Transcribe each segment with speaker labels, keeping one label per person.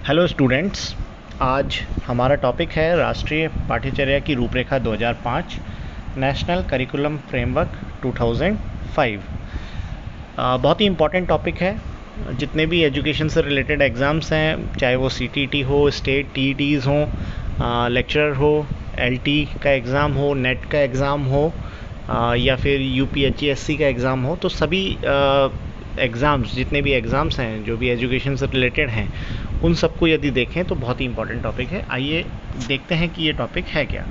Speaker 1: Hello students, आज हमारा topic है राष्ट्रीय पाठ्यचर्या की रूपरेखा 2005 नेशनल करिकुलम फ्रेमवर्क 2005। बहुत ही इम्पॉर्टेंट टॉपिक है। जितने भी एजुकेशन से रिलेटेड एग्ज़ाम्स हैं, चाहे वो सीटीटी हो, स्टेट टीईटीज़ हो, लेक्चरर हो, एलटी का एग्ज़ाम हो, नेट का एग्ज़ाम हो, या फिर यूपीएचईएससी का एग्ज़ाम हो, तो सभी एग्ज़ाम्स, जितने भी एग्ज़ाम्स हैं जो भी एजुकेशन से रिलेटेड हैं, उन सबको यदि देखें तो बहुत ही इम्पॉर्टेंट टॉपिक है। आइए देखते हैं कि ये टॉपिक है क्या।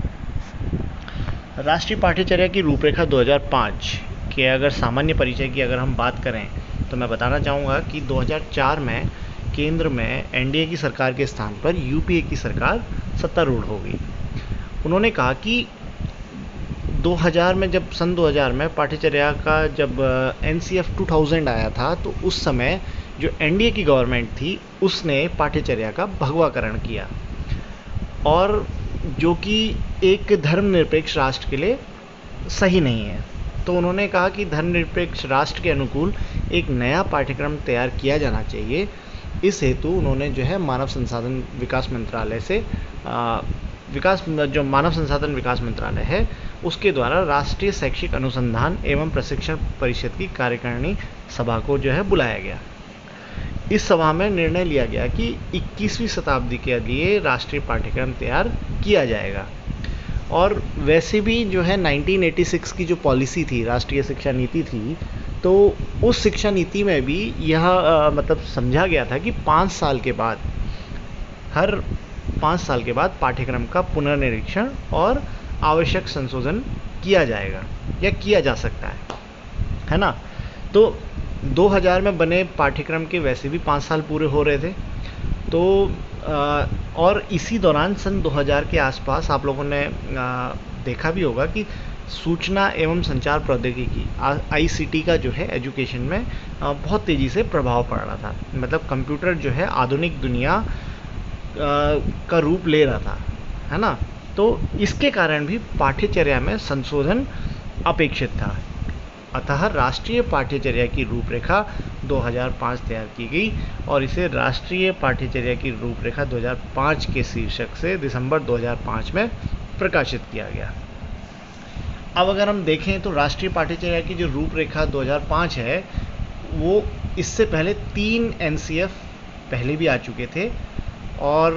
Speaker 1: राष्ट्रीय पाठ्यचर्या की रूपरेखा 2005 के अगर सामान्य परिचय की अगर हम बात करें तो मैं बताना चाहूँगा कि 2004 में केंद्र में एनडीए की सरकार के स्थान पर यूपीए की सरकार सत्तारूढ़ हो गई। उन्होंने कहा कि 2000 में, जब सन 2000 में पाठ्यचर्या का जब एनसीएफ 2000 आया था, तो उस समय जो एनडीए की गवर्नमेंट थी उसने पाठ्यचर्या का भगवाकरण किया, और जो कि एक धर्मनिरपेक्ष राष्ट्र के लिए सही नहीं है। तो उन्होंने कहा कि धर्मनिरपेक्ष राष्ट्र के अनुकूल एक नया पाठ्यक्रम तैयार किया जाना चाहिए। इस हेतु उन्होंने जो है मानव संसाधन विकास मंत्रालय से जो मानव संसाधन विकास मंत्रालय है उसके द्वारा राष्ट्रीय शैक्षिक अनुसंधान एवं प्रशिक्षण परिषद की कार्यकारिणी सभा को जो है बुलाया गया। इस सभा में निर्णय लिया गया कि 21वीं शताब्दी के लिए राष्ट्रीय पाठ्यक्रम तैयार किया जाएगा। और वैसे भी जो है 1986 की जो पॉलिसी थी, राष्ट्रीय शिक्षा नीति थी, तो उस शिक्षा नीति में भी यह मतलब समझा गया था कि 5 साल के बाद, हर 5 साल के बाद पाठ्यक्रम का पुनर्निरीक्षण और आवश्यक संशोधन किया जाएगा या किया जा सकता है ना। तो 2000 में बने पाठ्यक्रम के वैसे भी 5 साल पूरे हो रहे थे। तो और इसी दौरान सन 2000 के आसपास आप लोगों ने देखा भी होगा कि सूचना एवं संचार प्रौद्योगिकी आईसीटी का जो है एजुकेशन में बहुत तेज़ी से प्रभाव पड़ रहा था। मतलब कंप्यूटर जो है आधुनिक दुनिया का रूप ले रहा था, है ना। तो इसके कारण भी पाठ्यचर्या में संशोधन अपेक्षित था। अतः राष्ट्रीय पाठ्यचर्या की रूपरेखा 2005 तैयार की गई और इसे राष्ट्रीय पाठ्यचर्या की रूपरेखा 2005 के शीर्षक से दिसंबर 2005 में प्रकाशित किया गया। अब अगर हम देखें तो राष्ट्रीय पाठ्यचर्या की जो रूपरेखा 2005 है, वो इससे पहले 3 एनसीएफ पहले भी आ चुके थे। और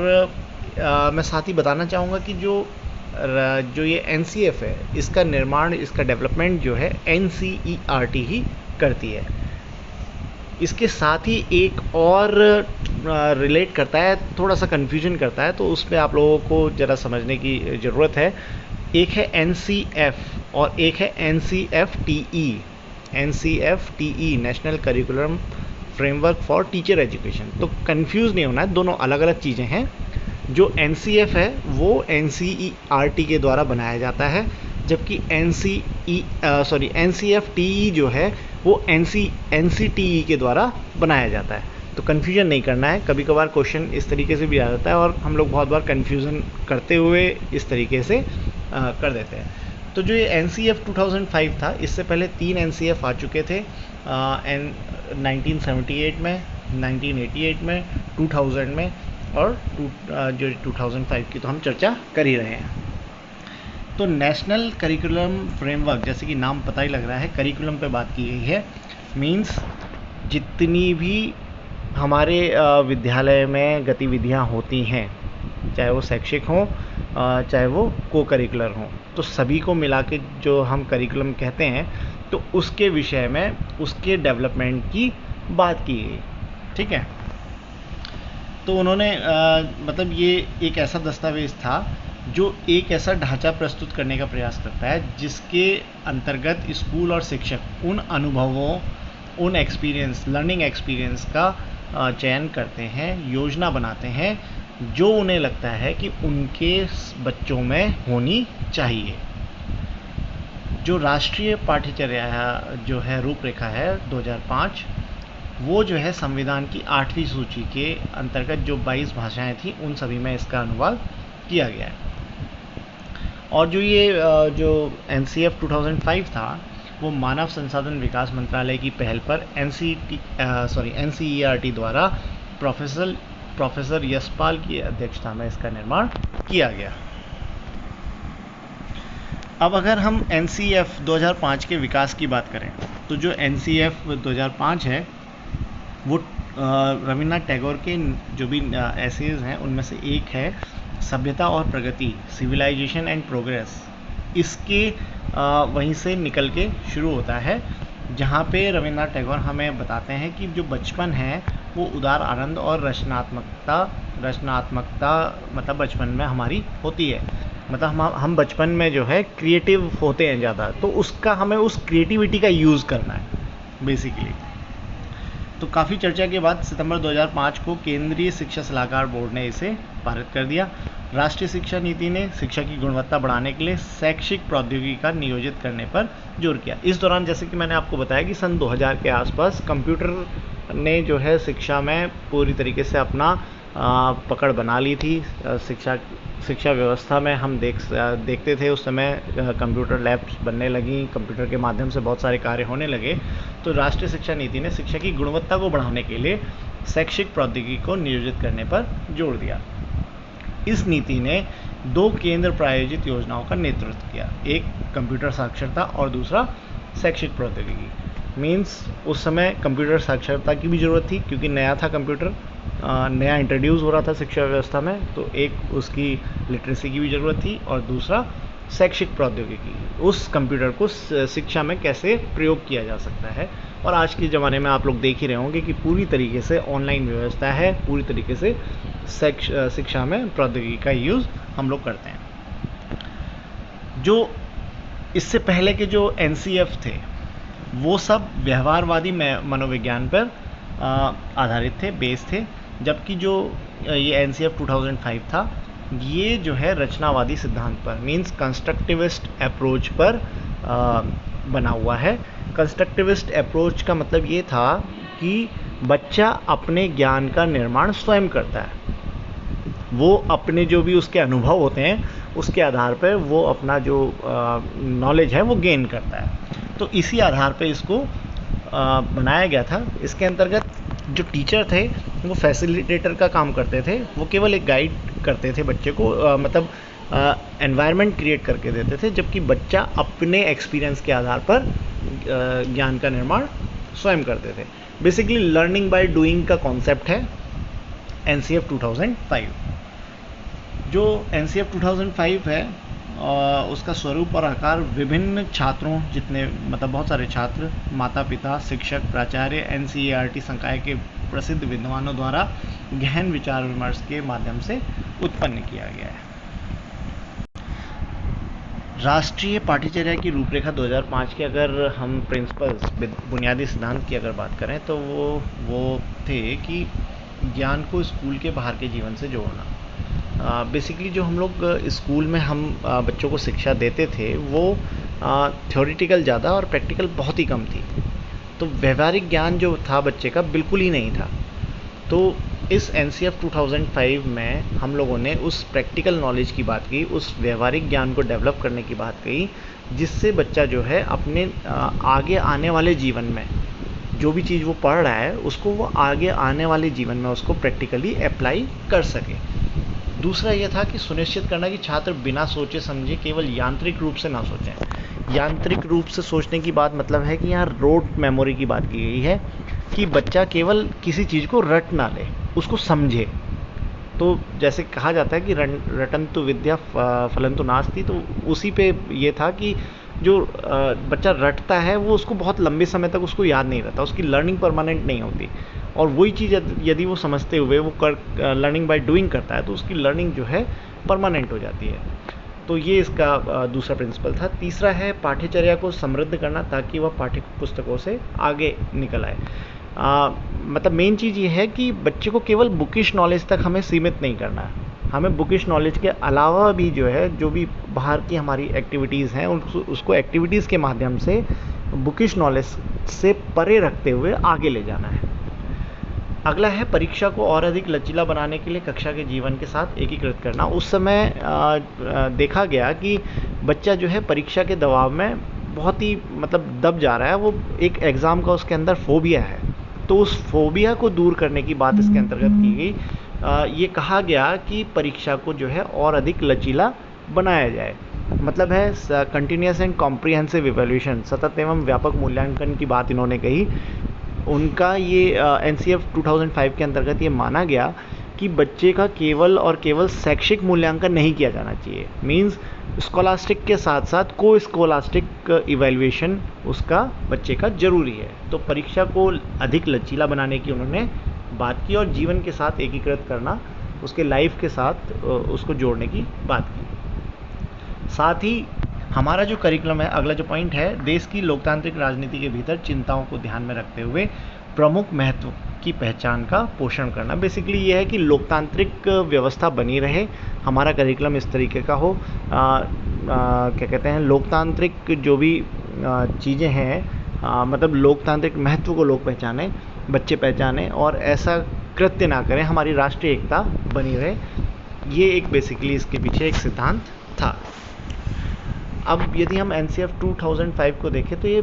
Speaker 1: मैं साथ ही बताना चाहूँगा कि जो ये एनसीएफ है, इसका निर्माण, इसका डेवलपमेंट जो है एनसीईआरटी ही करती है। इसके साथ ही एक और रिलेट करता है, थोड़ा सा कन्फ्यूजन करता है, तो उस पर आप लोगों को ज़रा समझने की ज़रूरत है। एक है एनसीएफ और एक है NCFTE. NCFTE national curriculum framework for teacher education. तो कंफ्यूज नहीं होना है, दोनों अलग अलग चीज़ें हैं। जो एनसीएफ है वो एनसीईआरटी के द्वारा बनाया जाता है, जबकि एनसीएफटीई जो है वो एनसीटीई के द्वारा बनाया जाता है। तो कन्फ्यूजन नहीं करना है। कभी कभार क्वेश्चन इस तरीके से भी आ जाता है और हम लोग बहुत बार कन्फ्यूज़न करते हुए इस तरीके से कर देते हैं। तो जो ये एनसीएफ 2005 था, इससे पहले 3 एनसीएफ आ चुके थे 1978 में, 1988 में, 2000 में, और जो 2005 की तो हम चर्चा कर ही रहे हैं। तो नेशनल करिकुलम फ्रेमवर्क, जैसे कि नाम पता ही लग रहा है, करिकुलम पे बात की गई है। मींस जितनी भी हमारे विद्यालय में गतिविधियां होती हैं, चाहे वो शैक्षिक हों, चाहे वो को करिकुलर हों, तो सभी को मिला के जो हम करिकुलम कहते हैं, तो उसके विषय में, उसके डेवलपमेंट की बात की गई। ठीक है। तो उन्होंने मतलब ये एक ऐसा दस्तावेज़ था जो एक ऐसा ढांचा प्रस्तुत करने का प्रयास करता है जिसके अंतर्गत स्कूल और शिक्षक उन अनुभवों, उन एक्सपीरियंस, लर्निंग एक्सपीरियंस का चयन करते हैं, योजना बनाते हैं जो उन्हें लगता है कि उनके बच्चों में होनी चाहिए। जो राष्ट्रीय पाठ्यचर्या जो है रूपरेखा है 2005, वो जो है संविधान की 8वीं सूची के अंतर्गत जो 22 भाषाएं थी, उन सभी में इसका अनुवाद किया गया है। और जो ये जो एनसीएफ 2005 था, वो मानव संसाधन विकास मंत्रालय की पहल पर एनसीईआरटी द्वारा प्रोफेसर प्रोफेसर यशपाल की अध्यक्षता में इसका निर्माण किया गया। अब अगर हम NCF 2005 के विकास की बात करें तो जो NCF 2005 है वो रविन्द्रनाथ टैगोर के जो भी एसेज हैं उनमें से एक है सभ्यता और प्रगति, सिविलाइजेशन एंड प्रोग्रेस। इसके वहीं से निकल के शुरू होता है, जहाँ पे रविन्द्रनाथ टैगोर हमें बताते हैं कि जो बचपन है वो उदार आनंद और रचनात्मकता मतलब बचपन में हमारी होती है। मतलब हम बचपन में जो है क्रिएटिव होते हैं ज़्यादा, तो उसका हमें उस क्रिएटिविटी का यूज़ करना है बेसिकली। तो काफ़ी चर्चा के बाद सितंबर 2005 को केंद्रीय शिक्षा सलाहकार बोर्ड ने इसे पारित कर दिया। राष्ट्रीय शिक्षा नीति ने शिक्षा की गुणवत्ता बढ़ाने के लिए शैक्षिक प्रौद्योगिकी का नियोजित करने पर जोर किया। इस दौरान जैसे कि मैंने आपको बताया कि सन 2000 के आसपास कंप्यूटर ने जो है शिक्षा में पूरी तरीके से अपना पकड़ बना ली थी। शिक्षा व्यवस्था में हम देखते थे उस समय कंप्यूटर लैब्स बनने लगी, कंप्यूटर के माध्यम से बहुत सारे कार्य होने लगे। तो राष्ट्रीय शिक्षा नीति ने शिक्षा की गुणवत्ता को बढ़ाने के लिए शैक्षिक प्रौद्योगिकी को नियोजित करने पर जोर दिया। इस नीति ने 2 केंद्र प्रायोजित योजनाओं का नेतृत्व किया, एक कंप्यूटर साक्षरता और दूसरा शैक्षिक प्रौद्योगिकी। मीन्स उस समय कंप्यूटर साक्षरता की भी ज़रूरत थी क्योंकि नया था कंप्यूटर, नया इंट्रोड्यूस हो रहा था शिक्षा व्यवस्था में, तो एक उसकी लिटरेसी की भी ज़रूरत थी और दूसरा शैक्षिक प्रौद्योगिकी, उस कंप्यूटर को शिक्षा में कैसे प्रयोग किया जा सकता है। और आज के ज़माने में आप लोग देख ही रहे होंगे कि पूरी तरीके से ऑनलाइन व्यवस्था है, पूरी तरीके से शिक्षा में प्रौद्योगिकी का यूज़ हम लोग करते हैं। जो इससे पहले के जो NCF थे वो सब व्यवहारवादी मनोविज्ञान पर आधारित थे, बेस थे, जबकि जो ये NCF 2005 था ये जो है रचनावादी सिद्धांत पर मींस कंस्ट्रक्टिविस्ट अप्रोच पर बना हुआ है। कंस्ट्रक्टिविस्ट अप्रोच का मतलब ये था कि बच्चा अपने ज्ञान का निर्माण स्वयं करता है, वो अपने जो भी उसके अनुभव होते हैं उसके आधार पर वो अपना जो नॉलेज है वो गेन करता है। तो इसी आधार पर इसको बनाया गया था। इसके अंतर्गत जो टीचर थे वो फैसिलिटेटर का काम करते थे, वो केवल एक गाइड करते थे बच्चे को, मतलब एनवायरनमेंट क्रिएट करके देते थे, जबकि बच्चा अपने एक्सपीरियंस के आधार पर ज्ञान का निर्माण स्वयं करते थे। बेसिकली लर्निंग बाय डूइंग का कॉन्सेप्ट है NCF 2005। जो NCF 2005 है उसका स्वरूप और आकार विभिन्न छात्रों, जितने मतलब बहुत सारे छात्र, माता पिता, शिक्षक, प्राचार्य, NCERT संकाय के प्रसिद्ध विद्वानों द्वारा गहन विचार विमर्श के माध्यम से उत्पन्न किया गया है। राष्ट्रीय पाठ्यचर्या की रूपरेखा 2005 के अगर हम प्रिंसिपल्स, बुनियादी सिद्धांत की अगर बात करें तो वो थे कि ज्ञान को स्कूल के बाहर के जीवन से जोड़ना। बेसिकली जो हम लोग स्कूल में हम बच्चों को शिक्षा देते थे वो थ्योरेटिकल ज़्यादा और प्रैक्टिकल बहुत ही कम थी, तो व्यवहारिक ज्ञान जो था बच्चे का बिल्कुल ही नहीं था। तो इस NCF 2005 में हम लोगों ने उस प्रैक्टिकल नॉलेज की बात की, उस व्यवहारिक ज्ञान को डेवलप करने की बात कही, जिससे बच्चा जो है अपने आगे आने वाले जीवन में जो भी चीज़ वो पढ़ रहा है उसको वो आगे आने वाले जीवन में उसको प्रैक्टिकली अप्लाई कर सके। दूसरा यह था कि सुनिश्चित करना कि छात्र बिना सोचे समझे केवल यांत्रिक रूप से ना सोचें। यांत्रिक रूप से सोचने की बात मतलब है कि यहाँ रोट मेमोरी की बात की गई है कि बच्चा केवल किसी चीज़ को रट ना ले, उसको समझे। तो जैसे कहा जाता है कि रटन्तु विद्या फलन्तु नास्ति, तो उसी पे ये था कि जो बच्चा रटता है वो उसको बहुत लंबे समय तक उसको याद नहीं रहता, उसकी लर्निंग परमानेंट नहीं होती। और वही चीज़ यदि वो समझते हुए वो लर्निंग बाय डूइंग करता है तो उसकी लर्निंग जो है परमानेंट हो जाती है। तो ये इसका दूसरा प्रिंसिपल था। तीसरा है पाठ्यचर्या को समृद्ध करना ताकि वह पाठ्य पुस्तकों से आगे निकल आए। मतलब मेन चीज़ ये है कि बच्चे को केवल बुकिश नॉलेज तक हमें सीमित नहीं करना है, हमें बुकिश नॉलेज के अलावा भी जो है जो भी बाहर की हमारी एक्टिविटीज़ हैं उसको एक्टिविटीज़ के माध्यम से बुकिश नॉलेज से परे रखते हुए आगे ले जाना है। अगला है परीक्षा को और अधिक लचीला बनाने के लिए कक्षा के जीवन के साथ एकीकृत करना। उस समय देखा गया कि बच्चा जो है परीक्षा के दबाव में बहुत ही मतलब दब जा रहा है, वो एक एग्ज़ाम का उसके अंदर फोबिया है, तो उस फोबिया को दूर करने की बात इसके अंतर्गत की गई। ये कहा गया कि परीक्षा को जो है और अधिक लचीला बनाया जाए। मतलब है कंटिन्यूस एंड कॉम्प्रिहेंसिव इवैल्यूएशन, सतत एवं व्यापक मूल्यांकन की बात इन्होंने कही। उनका ये एनसीएफ 2005 के अंतर्गत ये माना गया कि बच्चे का केवल और केवल शैक्षिक मूल्यांकन नहीं किया जाना चाहिए। मींस स्कॉलास्टिक के साथ साथ को स्कॉलास्टिक इवैल्यूएशन उसका बच्चे का जरूरी है। तो परीक्षा को अधिक लचीला बनाने की उन्होंने बात की और जीवन के साथ एकीकृत करना, उसके लाइफ के साथ उसको जोड़ने की बात की। साथ ही हमारा जो करिकुलम है, अगला जो पॉइंट है, देश की लोकतांत्रिक राजनीति के भीतर चिंताओं को ध्यान में रखते हुए प्रमुख महत्व की पहचान का पोषण करना। बेसिकली ये है कि लोकतांत्रिक व्यवस्था बनी रहे, हमारा करिकुलम इस तरीके का हो, क्या कहते हैं, लोकतांत्रिक जो भी चीज़ें हैं, मतलब लोकतांत्रिक महत्व को लोग पहचाने, बच्चे पहचाने और ऐसा कृत्य ना करें, हमारी राष्ट्रीय एकता बनी रहे। ये एक बेसिकली इसके पीछे एक सिद्धांत था। अब यदि हम एनसीएफ 2005 को देखें तो ये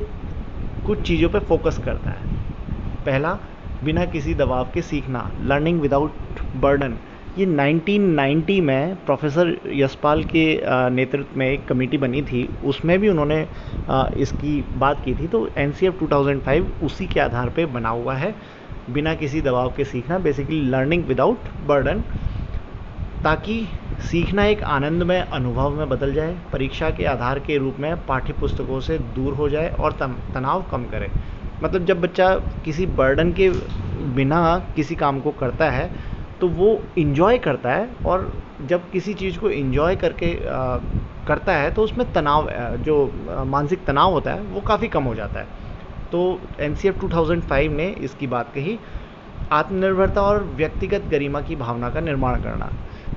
Speaker 1: कुछ चीज़ों पे फोकस करता है। पहला, बिना किसी दबाव के सीखना, लर्निंग विदाउट बर्डन। ये 1990 में प्रोफेसर यशपाल के नेतृत्व में एक कमेटी बनी थी, उसमें भी उन्होंने इसकी बात की थी। तो एनसीएफ 2005 उसी के आधार पे बना हुआ है, बिना किसी दबाव के सीखना, बेसिकली लर्निंग विदाउट बर्डन, ताकि सीखना एक आनंदमय अनुभव में बदल जाए, परीक्षा के आधार के रूप में पाठ्य पुस्तकों से दूर हो जाए और तनाव कम करे। मतलब जब बच्चा किसी बर्डन के बिना किसी काम को करता है तो वो इन्जॉय करता है, और जब किसी चीज़ को इन्जॉय करके करता है तो उसमें तनाव, जो मानसिक तनाव होता है, वो काफ़ी कम हो जाता है। तो एनसीएफ 2005 ने इसकी बात कही। आत्मनिर्भरता और व्यक्तिगत गरिमा की भावना का निर्माण करना।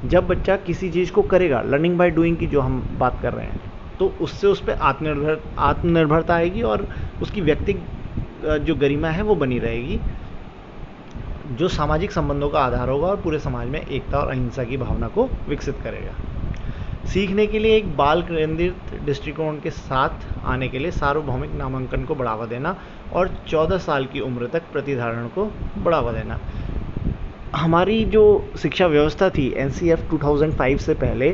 Speaker 1: जब बच्चा किसी चीज़ को करेगा, लर्निंग बाय डूइंग की जो हम बात कर रहे हैं, तो उससे उस पर आत्मनिर्भरता आएगी और उसकी व्यक्तिगत जो गरिमा है वो बनी रहेगी, जो सामाजिक संबंधों का आधार होगा और पूरे समाज में एकता और अहिंसा की भावना को विकसित करेगा। सीखने के लिए एक बाल केंद्रित दृष्टिकोण के साथ आने के लिए सार्वभौमिक नामांकन को बढ़ावा देना और 14 साल की उम्र तक प्रतिधारण को बढ़ावा देना। हमारी जो शिक्षा व्यवस्था थी एनसीएफ 2005 से पहले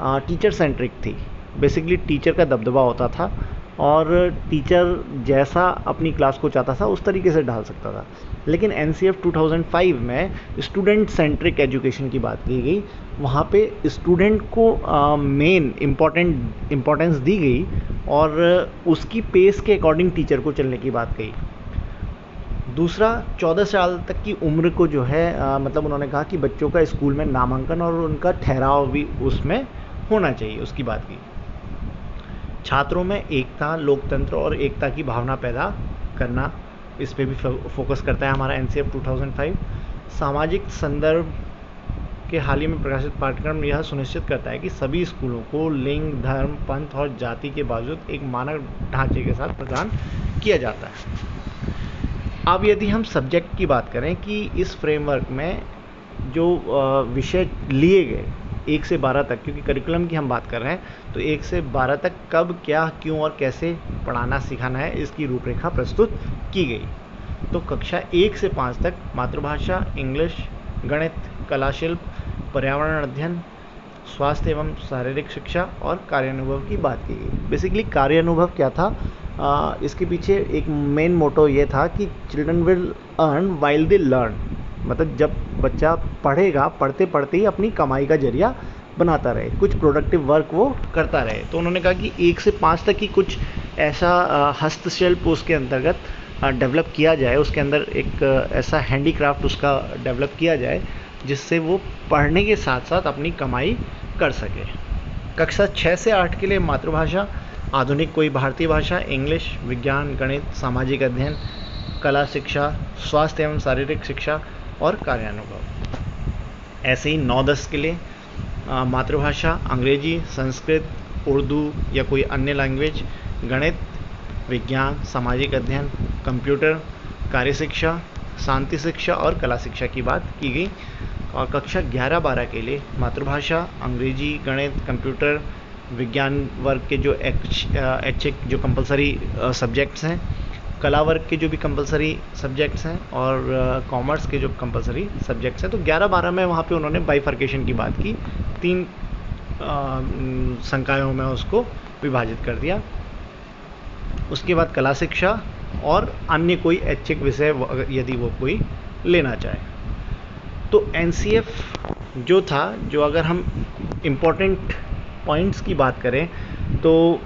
Speaker 1: टीचर सेंट्रिक थी। बेसिकली टीचर का दबदबा होता था और टीचर जैसा अपनी क्लास को चाहता था उस तरीके से ढाल सकता था। लेकिन एनसीएफ 2005 में स्टूडेंट सेंट्रिक एजुकेशन की बात की गई। वहाँ पे स्टूडेंट को मेन इम्पोर्टेंस दी गई और उसकी पेस के अकॉर्डिंग टीचर को चलने की बात कही। दूसरा, 14 साल तक की उम्र को जो है मतलब उन्होंने कहा कि बच्चों का स्कूल में नामांकन और उनका ठहराव भी उसमें होना चाहिए, उसकी बात की। छात्रों में एकता, लोकतंत्र और एकता की भावना पैदा करना, इस पे भी फोकस करता है हमारा एनसीएफ 2005। सामाजिक संदर्भ के हाल ही में प्रकाशित पाठ्यक्रम यह सुनिश्चित करता है कि सभी स्कूलों को लिंग, धर्म, पंथ और जाति के बावजूद एक मानक ढांचे के साथ प्रदान किया जाता है। अब यदि हम सब्जेक्ट की बात करें कि इस फ्रेमवर्क में जो विषय लिए गए 1 से 12 तक, क्योंकि करिकुलम की हम बात कर रहे हैं, तो 1 से 12 तक कब, क्या, क्यों और कैसे पढ़ाना सिखाना है, इसकी रूपरेखा प्रस्तुत की गई। तो कक्षा 1 से 5 तक मातृभाषा, इंग्लिश, गणित, कला शिल्प, पर्यावरण अध्ययन, स्वास्थ्य एवं शारीरिक शिक्षा और कार्यानुभव की बात की गई। बेसिकली कार्यानुभव क्या था, इसके पीछे एक मेन मोटो ये था कि children will earn while they learn. मतलब जब बच्चा पढ़ेगा, पढ़ते पढ़ते ही अपनी कमाई का जरिया बनाता रहे, कुछ प्रोडक्टिव वर्क वो करता रहे। तो उन्होंने कहा कि 1 से 5 तक ही कुछ ऐसा हस्तशिल्प उसके अंतर्गत डेवलप किया जाए, उसके अंदर एक ऐसा हैंडीक्राफ्ट उसका डेवलप किया जाए जिससे वो पढ़ने के साथ साथ अपनी कमाई कर सके। कक्षा 6 से 8 के लिए मातृभाषा, आधुनिक कोई भारतीय भाषा, इंग्लिश, विज्ञान, गणित, सामाजिक अध्ययन, कला शिक्षा, स्वास्थ्य एवं शारीरिक शिक्षा और कार्यानुभव। ऐसे ही 9-10 के लिए मातृभाषा, अंग्रेजी, संस्कृत, उर्दू या कोई अन्य लैंग्वेज, गणित, विज्ञान, सामाजिक अध्ययन, कंप्यूटर, कार्य शिक्षा, शांति शिक्षा और कला शिक्षा की बात की गई। और कक्षा 11-12 के लिए मातृभाषा, अंग्रेजी, गणित, कंप्यूटर, विज्ञान वर्ग के जो ऐच्छिक जो कंपलसरी सब्जेक्ट्स हैं, कला वर्ग के जो भी कंपलसरी सब्जेक्ट्स हैं और कॉमर्स के जो कंपलसरी सब्जेक्ट्स हैं, तो 11-12 में वहाँ पे उन्होंने बाइफर्केशन की बात की, 3 संकायों में उसको विभाजित कर दिया। उसके बाद कला शिक्षा और अन्य कोई ऐच्छिक विषय यदि वो कोई लेना चाहे। तो एनसीएफ जो था, जो अगर हम इम्पोर्टेंट पॉइंट्स की बात करें तो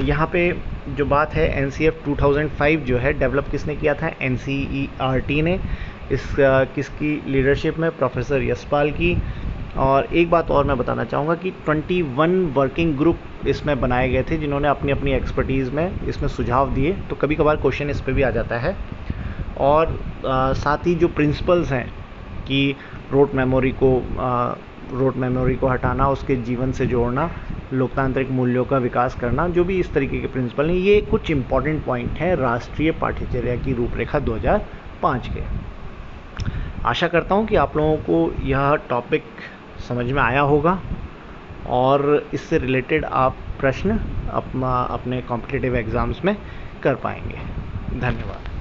Speaker 1: यहाँ पे जो बात है, एनसीएफ 2005 जो है डेवलप किसने किया था? एनसीईआरटी ने। इस किसकी लीडरशिप में? प्रोफेसर यशपाल की। और एक बात और मैं बताना चाहूँगा कि 21 वर्किंग ग्रुप इसमें बनाए गए थे, जिन्होंने अपनी अपनी एक्सपर्टीज़ में इसमें सुझाव दिए। तो कभी कभार क्वेश्चन इस पर भी आ जाता है। और साथ ही जो प्रिंसिपल्स हैं कि रोट मेमोरी को हटाना, उसके जीवन से जोड़ना, लोकतांत्रिक मूल्यों का विकास करना, जो भी इस तरीके के प्रिंसिपल हैं, ये कुछ इंपॉर्टेंट पॉइंट हैं राष्ट्रीय पाठ्यचर्या की रूपरेखा 2005 के। आशा करता हूँ कि आप लोगों को यह टॉपिक समझ में आया होगा और इससे रिलेटेड आप प्रश्न अपने कॉम्पिटिटिव एग्ज़ाम्स में कर पाएंगे। धन्यवाद।